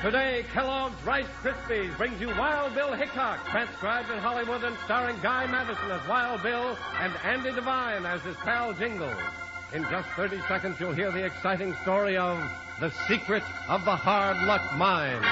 Today, Kellogg's Rice Krispies brings you Wild Bill Hickok, transcribed in Hollywood and starring Guy Madison as Wild Bill and Andy Devine as his pal Jingles. In just 30 seconds, you'll hear the exciting story of The Secret of the Hard Luck Mine.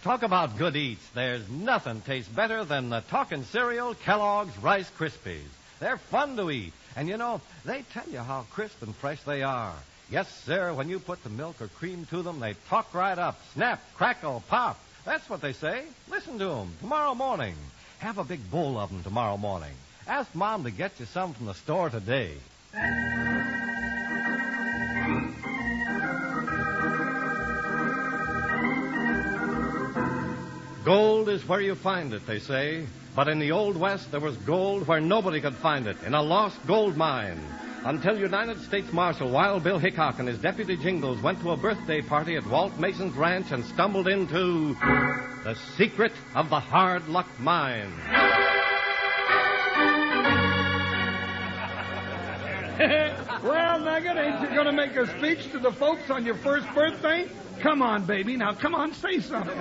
Talk about good eats. There's nothing tastes better than the talking cereal Kellogg's Rice Krispies. They're fun to eat, and you know, they tell you how crisp and fresh they are. Yes, sir, when you put the milk or cream to them, they talk right up. Snap, crackle, pop. That's what they say. Listen to them tomorrow morning. Have a big bowl of them tomorrow morning. Ask Mom to get you some from the store today. Gold is where you find it, they say. But in the Old West, there was gold where nobody could find it, in a lost gold mine. Until United States Marshal Wild Bill Hickok and his deputy Jingles went to a birthday party at Walt Mason's ranch and stumbled into the secret of the Hard Luck Mine. Well, Nugget, ain't you going to make a speech to the folks on your first birthday? Come on, baby. Now, come on, say something.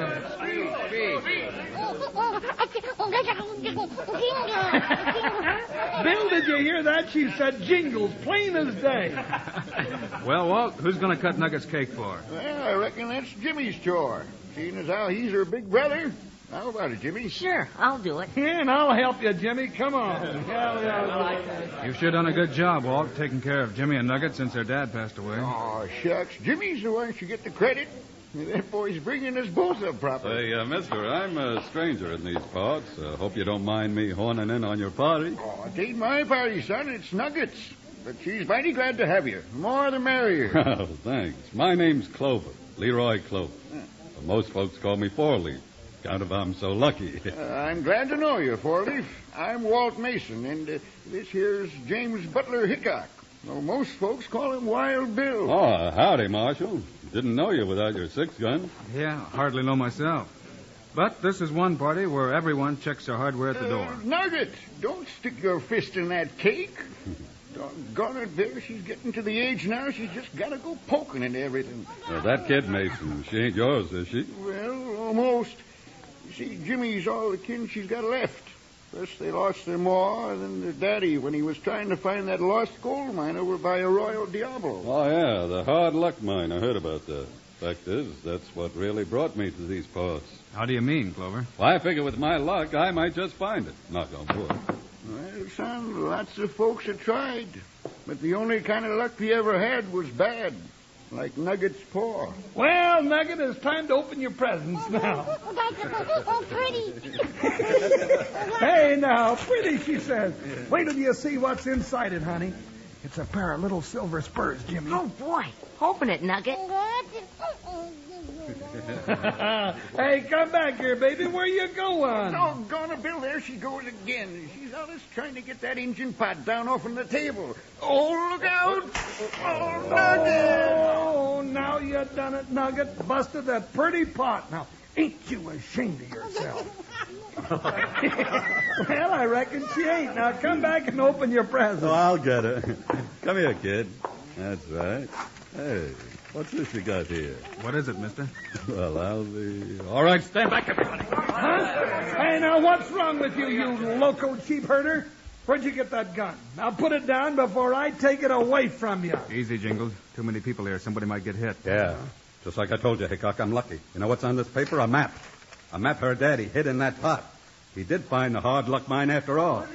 Bill, did you hear that? She said Jingles, plain as day. Well, Walt, who's going to cut Nugget's cake for? Well, I reckon that's Jimmy's chore. Seeing as how he's her big brother. How about it, Jimmy? Sure, I'll do it. Yeah, and I'll help you, Jimmy. Come on. You've sure done a good job, Walt, taking care of Jimmy and Nugget since their dad passed away. Oh, shucks. Jimmy's the one who should get the credit. That boy's bringing us both up proper. Hey, mister, I'm a stranger in these parts. Hope you don't mind me horning in on your party. Oh, it ain't my party, son. It's Nugget's. But she's mighty glad to have you. More the merrier. Oh, thanks. My name's Clover, Leroy Clover. Most folks call me Four-Leaf. Count if I'm so lucky. I'm glad to know you, Four-Leaf. I'm Walt Mason, and this here's James Butler Hickok. Well, most folks call him Wild Bill. Oh, howdy, Marshal. Didn't know you without your 6-gun. Yeah, hardly know myself. But this is one party where everyone checks their hardware at the door. Nugget, don't stick your fist in that cake. Doggone it, Bill, she's getting to the age now she's just got to go poking into everything. That kid, Mason, she ain't yours, is she? Well, almost. You see, Jimmy's all the kin she's got left. First they lost their ma, and then their daddy when he was trying to find that lost gold mine over by Arroyo Diablo. Oh, yeah, the hard luck mine. I heard about that. Fact is, that's what really brought me to these parts. How do you mean, Clover? Well, I figure with my luck, I might just find it. Knock on wood. Well, son, lots of folks have tried. But the only kind of luck he ever had was bad. Like Nugget's paw. Well, Nugget, it's time to open your presents now. Oh, pretty. Hey, now, pretty, she says. Wait till you see what's inside it, honey. It's a pair of little silver spurs, Jimmy. Oh, boy. Open it, Nugget. Hey, come back here, baby. Where you going? Doggone it, Bill, there she goes again. She's always trying to get that engine pot down off on the table. Oh, look out! Oh, Nugget! Oh, now you done it, Nugget. Busted that pretty pot. Now, ain't you ashamed of yourself? Well, I reckon she ain't. Now, come back and open your present. Oh, I'll get it. Come here, kid. That's right. Hey, what's this you got here? What is it, mister? Well, I'll be... All right, stand back, everybody. Huh? Hey, now, what's wrong with you, you loco cheap herder? Where'd you get that gun? Now, put it down before I take it away from you. Easy, Jingles. Too many people here. Somebody might get hit. Yeah. Just like I told you, Hickok, I'm lucky. You know what's on this paper? A map. A map her daddy hid in that pot. He did find the hard luck mine after all.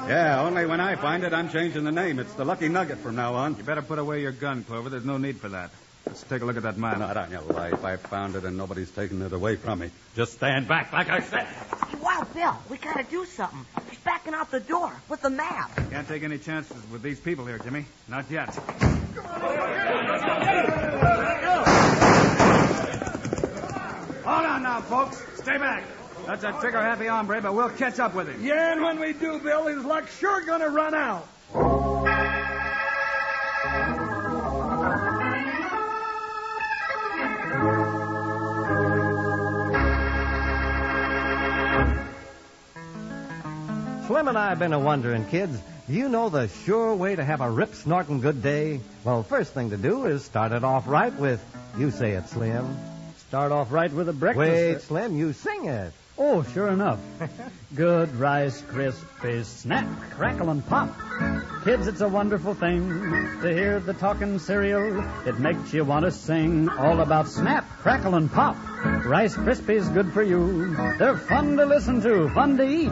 Yeah, only when I find it, I'm changing the name. It's the Lucky Nugget from now on. You better put away your gun, Clover. There's no need for that. Let's take a look at that map. Not on your life. I found it, and nobody's taking it away from me. Just stand back, like I said. Hey, Wild Bill, we gotta do something. He's backing out the door with the map. Can't take any chances with these people here, Jimmy. Not yet. Hold on now, folks. Stay back. That's a trigger-happy hombre, but we'll catch up with him. Yeah, and when we do, Bill, his luck's sure gonna run out. Slim and I have been a-wondering, kids, You know the sure way to have a rip-snorting good day? Well, first thing to do is start it off right with, you say it, Slim. Start off right with a breakfast. Wait, Slim, you sing it. Oh, sure enough. Good Rice Krispies, snap, crackle, and pop. Kids, it's a wonderful thing to hear the talking cereal. It makes you want to sing all about snap, crackle, and pop. Rice Krispies, good for you. They're fun to listen to, fun to eat.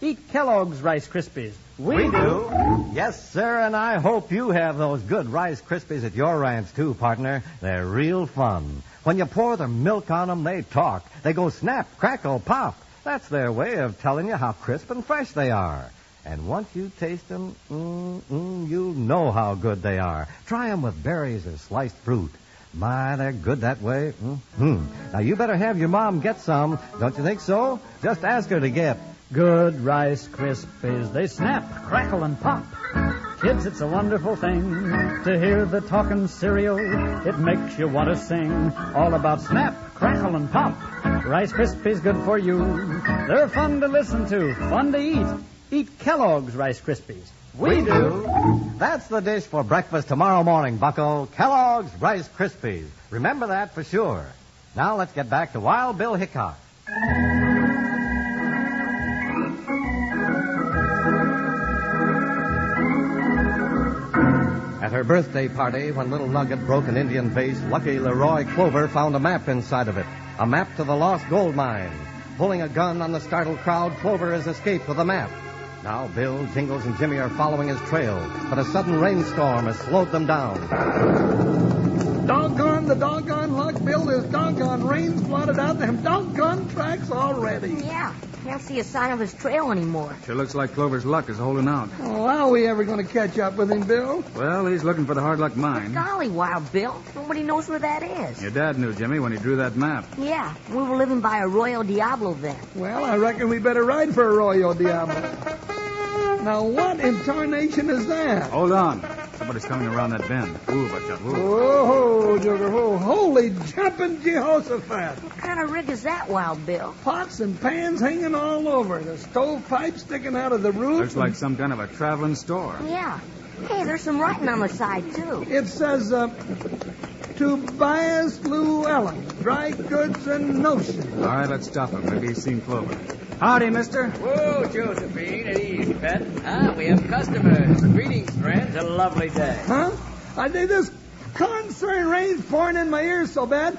Eat Kellogg's Rice Krispies. We do. Yes, sir, and I hope you have those good Rice Krispies at your ranch, too, partner. They're real fun. When you pour the milk on them, they talk. They go snap, crackle, pop. That's their way of telling you how crisp and fresh they are. And once you taste them, you'll know how good they are. Try them with berries or sliced fruit. My, they're good that way. Now, you better have your mom get some. Don't you think so? Just ask her to get Good Rice Krispies. They snap, crackle, and pop. Kids, it's a wonderful thing to hear the talking cereal. It makes you want to sing all about snap, crackle, and pop. Rice Krispies, good for you. They're fun to listen to, fun to eat. Eat Kellogg's Rice Krispies. We do. That's the dish for breakfast tomorrow morning, bucko. Kellogg's Rice Krispies. Remember that for sure. Now let's get back to Wild Bill Hickok. At her birthday party, when little Nugget broke an Indian vase, Lucky Leroy Clover found a map inside of it. A map to the lost gold mine. Pulling a gun on the startled crowd, Clover has escaped with the map. Now Bill, Jingles, and Jimmy are following his trail, but a sudden rainstorm has slowed them down. Doggone the doggone luck, Bill. There's doggone rain's blotted out them doggone tracks already. Yeah, can't see a sign of his trail anymore. Sure looks like Clover's luck is holding out. Oh, how are we ever going to catch up with him, Bill? Well, he's looking for the hard luck mine. Golly, Wild Bill. Nobody knows where that is. Your dad knew, Jimmy, when he drew that map. Yeah, we were living by Arroyo Diablo then. Well, I reckon we better ride for Arroyo Diablo. Now, what in tarnation is that? Hold on. Somebody's coming around that bend. Ooh, but you Oh, Joker, oh, holy jumping Jehoshaphat. What kind of rig is that, Wild Bill? Pots and pans hanging all over. The stovepipe sticking out of the roof. Looks like some kind of a traveling store. Yeah. Hey, there's some writing on the side, too. It says, Tobias Llewellyn, dry goods and notion. All right, let's stop him. Maybe he's seen Clover. Howdy, mister. Whoa, Josephine, at ease, pet. We have customers. Greetings, friends. A lovely day. Huh? I think this concern rain's pouring in my ears so bad.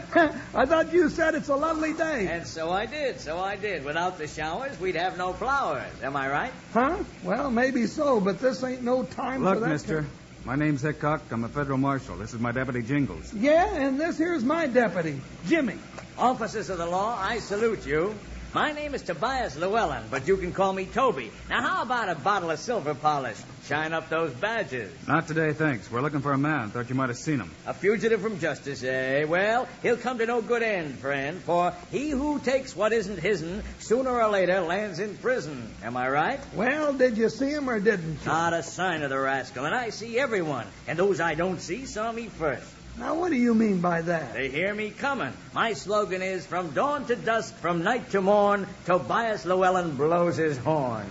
I thought you said it's a lovely day. And so I did. Without the showers, we'd have no flowers. Am I right? Huh? Well, maybe so, but this ain't no time for Look, that. mister. My name's Hickok. I'm a federal marshal. This is my deputy, Jingles. Yeah, and this here's my deputy, Jimmy. Officers of the law, I salute you. My name is Tobias Llewellyn, but you can call me Toby. Now, how about a bottle of silver polish? Shine up those badges. Not today, thanks. We're looking for a man. Thought you might have seen him. A fugitive from justice, eh? Well, he'll come to no good end, friend, for he who takes what isn't his'n, sooner or later lands in prison. Am I right? Well, did you see him or didn't you? Not a sign of the rascal, and I see everyone. And those I don't see saw me first. Now, what do you mean by that? They hear me coming. My slogan is, from dawn to dusk, from night to morn, Tobias Llewellyn blows his horn.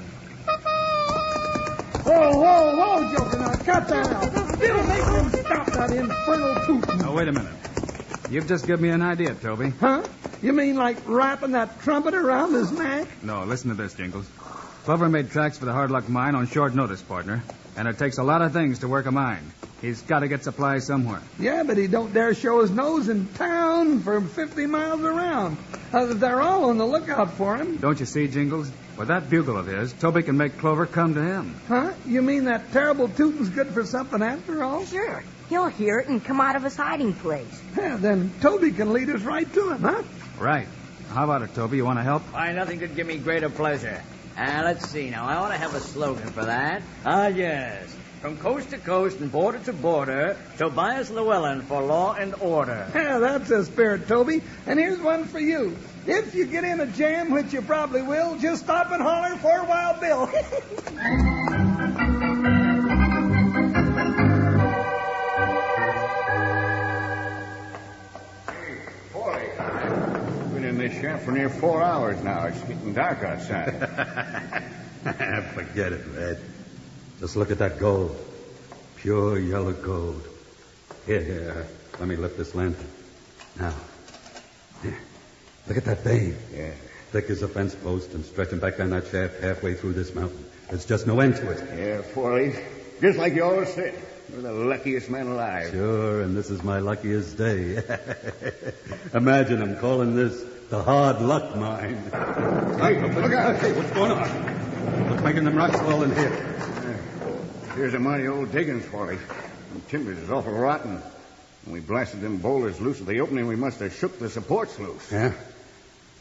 Whoa, Joker, now cut that out. Bill, make him stop that infernal tooting. Oh, wait a minute. You've just given me an idea, Toby. Huh? You mean like wrapping that trumpet around his neck? No, listen to this, Jingles. Clover made tracks for the hard luck mine on short notice, partner. And it takes a lot of things to work a mine. He's got to get supplies somewhere. Yeah, but he don't dare show his nose in town for 50 miles around. They're all on the lookout for him. Don't you see, Jingles? With that bugle of his, Toby can make Clover come to him. Huh? You mean that terrible tootin's good for something after all? Sure. He'll hear it and come out of his hiding place. Yeah, then Toby can lead us right to him, huh? Right. How about it, Toby? You want to help? Why, nothing could give me greater pleasure. Let's see now. I ought to have a slogan for that. Yes. From coast to coast and border to border, Tobias Llewellyn for law and order. Yeah, that's the spirit, Toby. And here's one for you. If you get in a jam, which you probably will, just stop and holler for Wild Bill. Been in this shaft for near 4 hours now. It's getting dark outside. Forget it, Red. It's Just look at that gold. Pure yellow gold. Here. Let me lift this lantern. Now. Here. Look at that vein. Yeah. Thick as a fence post and stretching back down that shaft halfway through this mountain. There's just no end to it. Yeah, Four-Leaf. Just like you always said. You're the luckiest man alive. Sure, and this is my luckiest day. Imagine I'm calling this the hard luck mine. Hey, look out. Hey, what's going on? What's making them rocks fall in here? Here's a mighty old diggings, Four-Leaf. The timbers is awful rotten. When we blasted them boulders loose at the opening, we must have shook the supports loose. Yeah?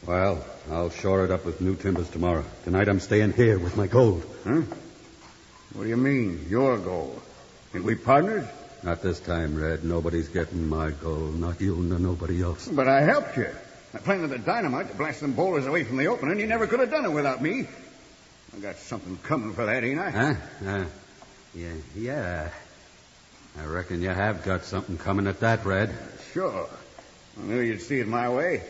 Well, I'll shore it up with new timbers tomorrow. Tonight I'm staying here with my gold. Huh? What do you mean, your gold? Ain't we partners? Not this time, Red. Nobody's getting my gold. Not you, nor nobody else. But I helped you. I planted the dynamite to blast them boulders away from the opening. You never could have done it without me. I got something coming for that, ain't I? Huh? Yeah. I reckon you have got something coming at that, Red. Sure. I knew you'd see it my way.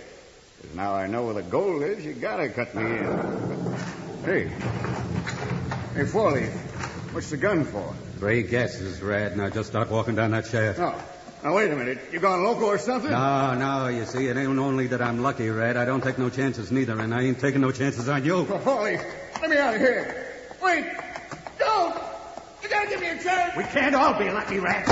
'Cause now I know where the gold is, you gotta cut me in. Hey, Four-Leaf, what's the gun for? 3 guesses, Red. Now just start walking down that shaft. Oh, now wait a minute. You gone loco or something? No. You see, it ain't only that I'm lucky, Red. I don't take no chances neither, and I ain't taking no chances on you. Oh, Four-Leaf, let me out of here. Wait. Don't. You gotta give me a chance. We can't all be lucky, Red.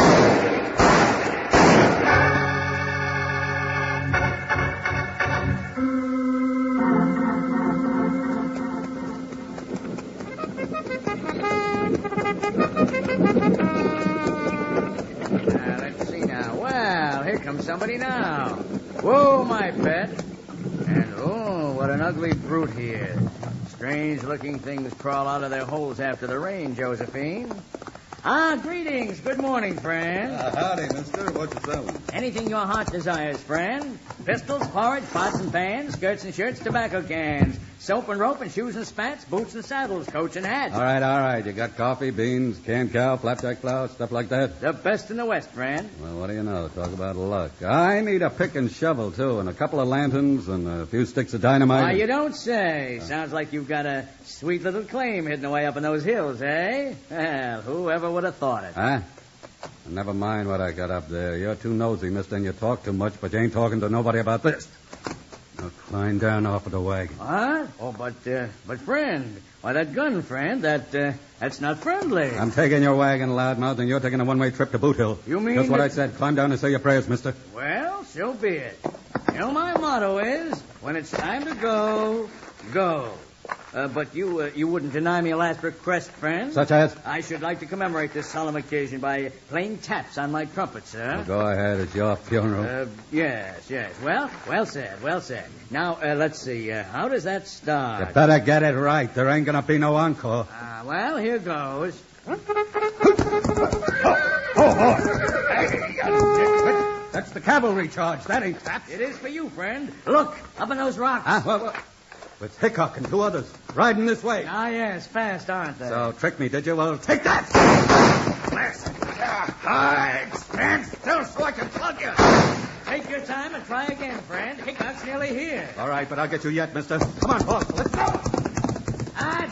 Let's see now. Well, here comes somebody now. Whoa, my pet. And, oh, what an ugly brute he is. Strange-looking things crawl out of their holes after the rain, Josephine. Greetings. Good morning, friend. Howdy, mister. What you selling? Anything your heart desires, friend. Pistols, porridge, pots and pans, skirts and shirts, tobacco cans, soap and rope and shoes and spats, boots and saddles, coats and hats. All right. You got coffee, beans, canned cow, flapjack flour, stuff like that? The best in the West, friend. Well, what do you know? Talk about luck. I need a pick and shovel, too, and a couple of lanterns and a few sticks of dynamite. Why, you don't say. Sounds like you've got a sweet little claim hidden away up in those hills, eh? Well, whoever would have thought it? Huh? Never mind what I got up there. You're too nosy, mister, and you talk too much, but you ain't talking to nobody about this. Now climb down off of the wagon. What? Oh, but friend. Why, that gun, friend, that's not friendly. I'm taking your wagon, loudmouth, and you're taking a one-way trip to Boot Hill. You mean That's what I said. Climb down and say your prayers, mister. Well, so be it. You know, my motto is, when it's time to go, go. But you wouldn't deny me a last request, friend? Such as? I should like to commemorate this solemn occasion by playing taps on my trumpet, sir. Well, go ahead. It's your funeral. Yes. Well said. Now, let's see. How does that start? You better get it right. There ain't gonna be no encore. Well, here goes. That's the cavalry charge. That ain't taps. It is for you, friend. Look, up in those rocks. Well, it's Hickok and 2 others riding this way. Yes, fast, aren't they? So, trick me, did you? Well, take that! Stand still so I can plug you. Take your time and try again, friend. Hickok's nearly here. All right, but I'll get you yet, mister. Come on, boss. Let's go.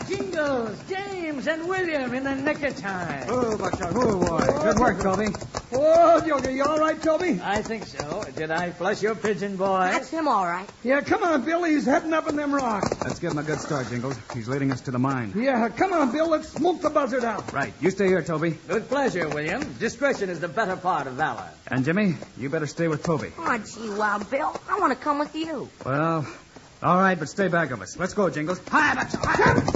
Jingles, James, and William in the nick of time. Oh, Buckshot. Oh, boy. Good work, Toby. Whoa, Joker, you all right, Toby? I think so. Did I flush your pigeon, boy? That's him, all right. Yeah, come on, Bill. He's heading up in them rocks. Let's give him a good start, Jingles. He's leading us to the mine. Yeah, come on, Bill. Let's smoke the buzzard out. Right. You stay here, Toby. With pleasure, William. Discretion is the better part of valor. And Jimmy, you better stay with Toby. Oh, gee, Wild Bill. I want to come with you. Well, all right, but stay back of us. Let's go, Jingles. Hi, Buckshot.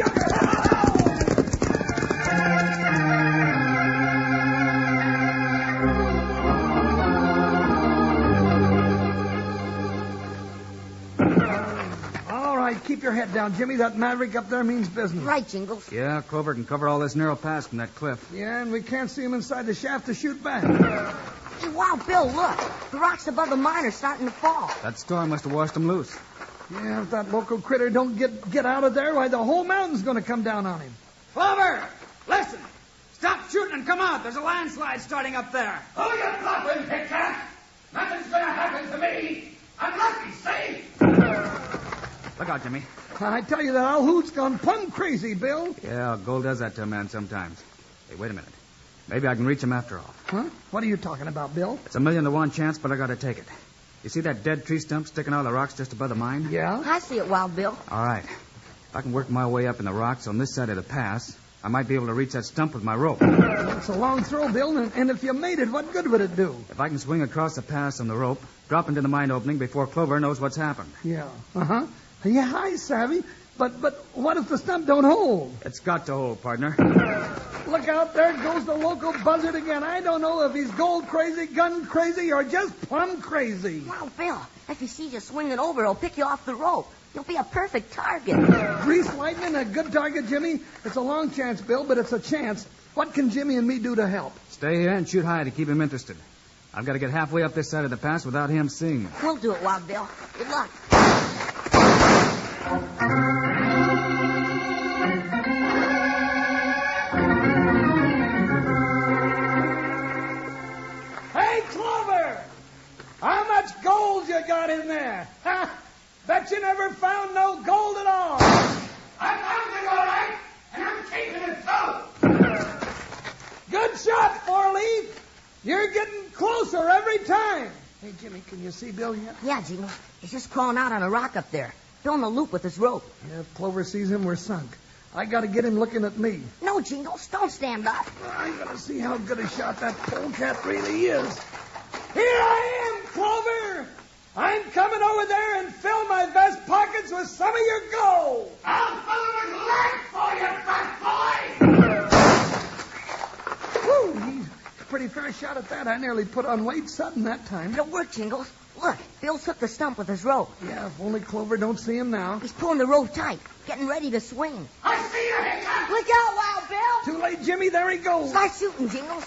Keep your head down, Jimmy. That maverick up there means business. Right, Jingles. Yeah, Clover can cover all this narrow pass from that cliff. Yeah, and we can't see him inside the shaft to shoot back. Hey, Wild Bill, look. The rocks above the mine are starting to fall. That storm must have washed them loose. Yeah, if that local critter don't get out of there, why, the whole mountain's going to come down on him. Clover! Listen! Stop shooting and come out. There's a landslide starting up there. Oh, you're bluffing, Hickok. Nothing's going to happen to me. I'm lucky, see? Look out, Jimmy. I tell you, that old hoot's gone plumb crazy, Bill. Yeah, gold does that to a man sometimes. Hey, wait a minute. Maybe I can reach him after all. Huh? What are you talking about, Bill? It's 1,000,000 to 1 chance, but I gotta take it. You see that dead tree stump sticking out of the rocks just above the mine? Yeah? I see it, Wild Bill. All right. If I can work my way up in the rocks on this side of the pass, I might be able to reach that stump with my rope. It's a long throw, Bill, and if you made it, what good would it do? If I can swing across the pass on the rope, drop into the mine opening before Clover knows what's happened. Yeah. Uh-huh. Yeah, I savvy. But what if the stump don't hold? It's got to hold, partner. Look out, there goes the local buzzard again. I don't know if he's gold crazy, gun crazy, or just plumb crazy. Wild Bill, if he sees you swinging over, he'll pick you off the rope. You'll be a perfect target. Grease lightning, a good target, Jimmy? It's a long chance, Bill, but it's a chance. What can Jimmy and me do to help? Stay here and shoot high to keep him interested. I've got to get halfway up this side of the pass without him seeing me. We'll do it, Wild Bill. Good luck. Hey, Clover! How much gold you got in there? Ha! Bet you never found no gold at all. I found it all right, and I'm keeping it so. Good shot, Four-Leaf. You're getting closer every time. Hey, Jimmy, can you see Bill yet? Yeah, Jimmy. He's just crawling out on a rock up there, filling a loop with his rope. Yeah, if Clover sees him, we're sunk. I got to get him looking at me. No, Jingles, don't stand up. I'm going to see how good a shot that polecat really is. Here I am, Clover. I'm coming over there and fill my vest pockets with some of your gold. I'll fill it with lead for you, fat boy! Whew, he's a pretty fair shot at that. I nearly put on weight Sutton that time. It'll work, Jingles. Look, Bill's hooked the stump with his rope. Yeah, if only Clover don't see him now. He's pulling the rope tight, getting ready to swing. I see you, Hickok! Look out, Wild Bill! Too late, Jimmy. There he goes. Start shooting, Jingles.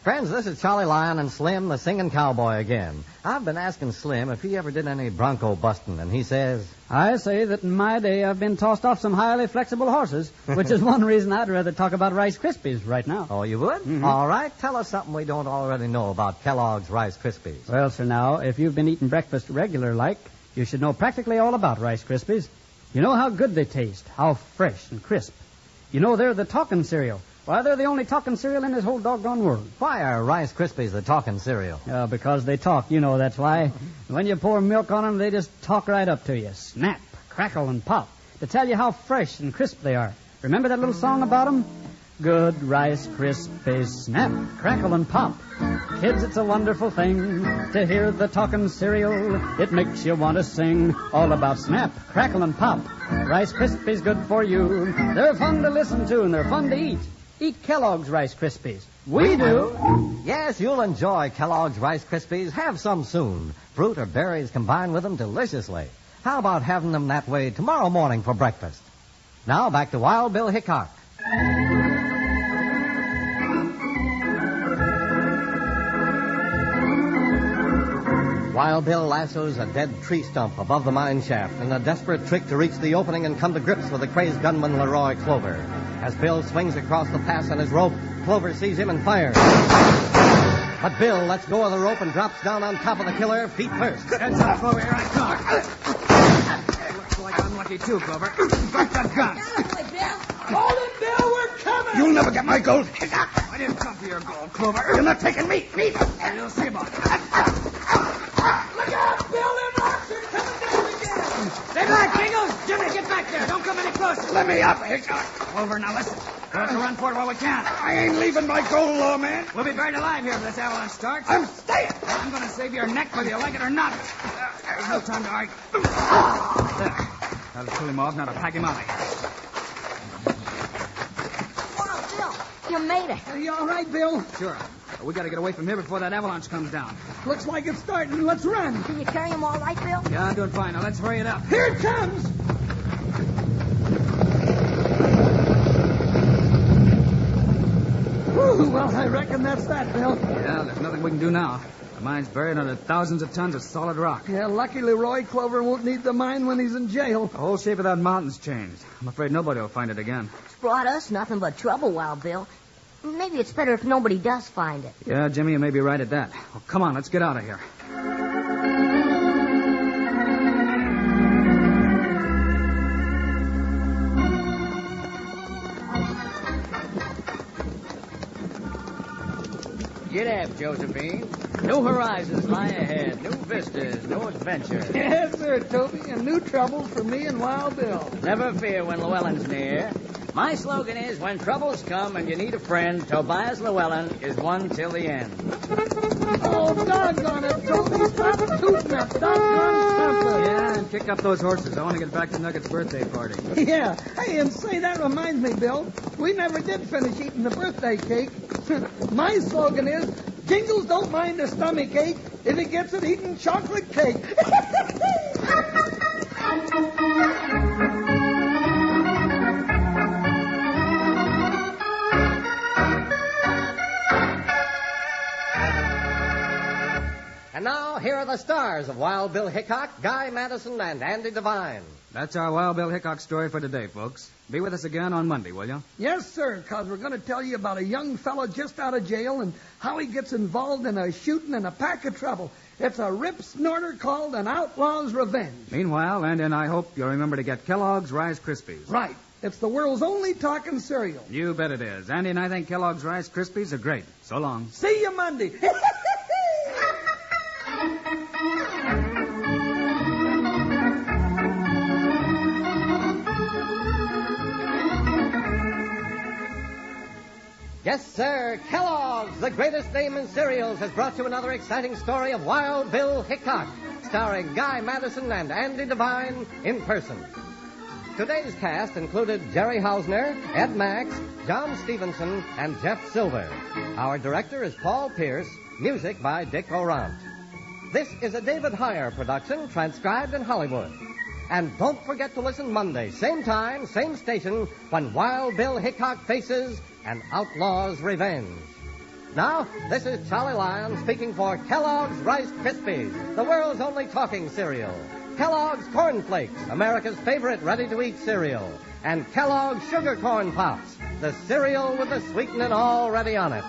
Friends, this is Charlie Lyon and Slim, the singing cowboy again. I've been asking Slim if he ever did any bronco busting, and he says... I say that in my day I've been tossed off some highly flexible horses, which is one reason I'd rather talk about Rice Krispies right now. Oh, you would? Mm-hmm. All right, tell us something we don't already know about Kellogg's Rice Krispies. Well, sir, now, if you've been eating breakfast regular-like, you should know practically all about Rice Krispies. You know how good they taste, how fresh and crisp. You know they're the talking cereal. Why, they're the only talking cereal in this whole doggone world. Why are Rice Krispies the talking cereal? Because they talk. You know that's why. When you pour milk on them, they just talk right up to you. Snap, crackle, and pop. To tell you how fresh and crisp they are. Remember that little song about them? Good Rice Krispies, snap, crackle, and pop. Kids, it's a wonderful thing to hear the talking cereal. It makes you want to sing all about snap, crackle, and pop. Rice Krispies good for you. They're fun to listen to, and they're fun to eat. Eat Kellogg's Rice Krispies. We do. Yes, you'll enjoy Kellogg's Rice Krispies. Have some soon. Fruit or berries combined with them deliciously. How about having them that way tomorrow morning for breakfast? Now back to Wild Bill Hickok. Wild Bill lassos a dead tree stump above the mine shaft in a desperate trick to reach the opening and come to grips with the crazed gunman Leroy Clover. As Bill swings across the pass on his rope, Clover sees him and fires. But Bill lets go of the rope and drops down on top of the killer, feet first. Heads up, Clover. Here I come. Looks like I'm lucky, too, Clover. Drop that gun. Hold it, Bill. We're coming. You'll never get my gold, Hickok. I didn't come for your gold, Clover. You're not taking me. You'll see about it. Look out, Bill. Them rocks are coming down again. Stay back, Jingles. Jimmy, get back there. Don't come any closer. Let me up, Hickok. Clover, now listen. We'll have to run for it while we can. I ain't leaving my gold, lawman. We'll be buried alive here if this avalanche starts. I'm staying. I'm going to save your neck whether you like it or not. There's no time to argue. There. That'll pull him off, now to pack him out of here. Wow, Bill, you made it. Are you all right, Bill? Sure. But we got to get away from here before that avalanche comes down. Looks like it's starting. Let's run. Can you carry him all right, Bill? Yeah, I'm doing fine. Now let's hurry it up. Here it comes. Whew, well, I reckon that's that, Bill. Yeah, there's nothing we can do now. The mine's buried under thousands of tons of solid rock. Yeah, lucky Leroy Clover won't need the mine when he's in jail. The whole shape of that mountain's changed. I'm afraid nobody will find it again. It's brought us nothing but trouble, Wild Bill. maybe it's better if nobody does find it. Yeah, Jimmy, you may be right at that. Well, come on, let's get out of here. Get up, Josephine. New horizons lie ahead, new vistas, new adventures. Yes, sir, Toby, and new troubles for me and Wild Bill. Never fear when Llewellyn's near. My slogan is, when troubles come and you need a friend, Tobias Llewellyn is one till the end. Oh, doggone it, Toby. Stop tooting that doggone trumpet. Yeah, and kick up those horses. I want to get back to Nugget's birthday party. Yeah. Hey, and say, that reminds me, Bill. We never did finish eating the birthday cake. My slogan is, Jingles don't mind a stomach ache if he gets it eating chocolate cake. And now, here are the stars of Wild Bill Hickok, Guy Madison, and Andy Devine. That's our Wild Bill Hickok story for today, folks. Be with us again on Monday, will you? Yes, sir, because we're going to tell you about a young fellow just out of jail and how he gets involved in a shooting and a pack of trouble. It's a rip snorter called An Outlaw's Revenge. Meanwhile, Andy and I hope you'll remember to get Kellogg's Rice Krispies. Right. It's the world's only talking cereal. You bet it is. Andy and I think Kellogg's Rice Krispies are great. So long. See you Monday. Yes, sir, Kellogg's, the greatest name in cereals, has brought you another exciting story of Wild Bill Hickok, starring Guy Madison and Andy Devine in person. Today's cast included Jerry Hausner, Ed Max, John Stevenson, and Jeff Silver. Our director is Paul Pierce, music by Dick Orant. This is a David Heyer production, transcribed in Hollywood. And don't forget to listen Monday, same time, same station, when Wild Bill Hickok faces An Outlaw's Revenge. Now, this is Charlie Lyon speaking for Kellogg's Rice Krispies, the world's only talking cereal. Kellogg's Corn Flakes, America's favorite ready-to-eat cereal. And Kellogg's Sugar Corn Pops, the cereal with the sweetening already on it.